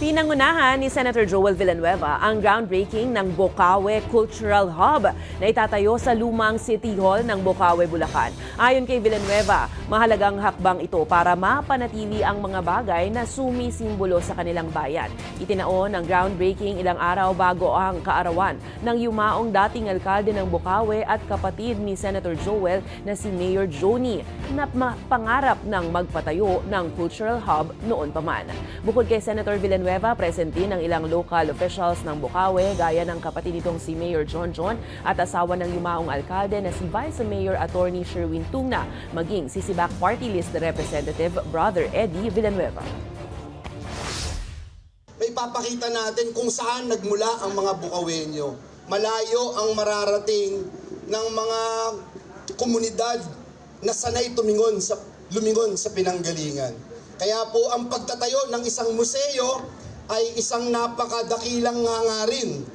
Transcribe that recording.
Pinangunahan ni Senator Joel Villanueva ang groundbreaking ng Bocaue Cultural Hub na itatayo sa lumang City Hall ng Bocaue, Bulacan. Ayon kay Villanueva, mahalagang hakbang ito para mapanatili ang mga bagay na sumisimbolo sa kanilang bayan. Itinaon ang groundbreaking ilang araw bago ang kaarawan ng yumaong dating alkalde ng Bocaue at kapatid ni Senator Joel na si Mayor Joni na pangarap ng magpatayo ng Cultural Hub noon pa man. Bukod kay Senator Villanueva, present din ang ilang local officials ng Bocaue gaya ng kapatid nitong si Mayor John at asawa ng yumaong alkalde na si Vice Mayor Attorney Sherwin Tungna, maging si Sibak Party List Representative Brother Eddie Villanueva. May papakita natin kung saan nagmula ang mga Bocawenyo. Malayo ang mararating ng mga komunidad na sanay lumingon sa pinanggalingan. Kaya po ang pagtatayo ng isang museo ay isang napakadakilang hangarin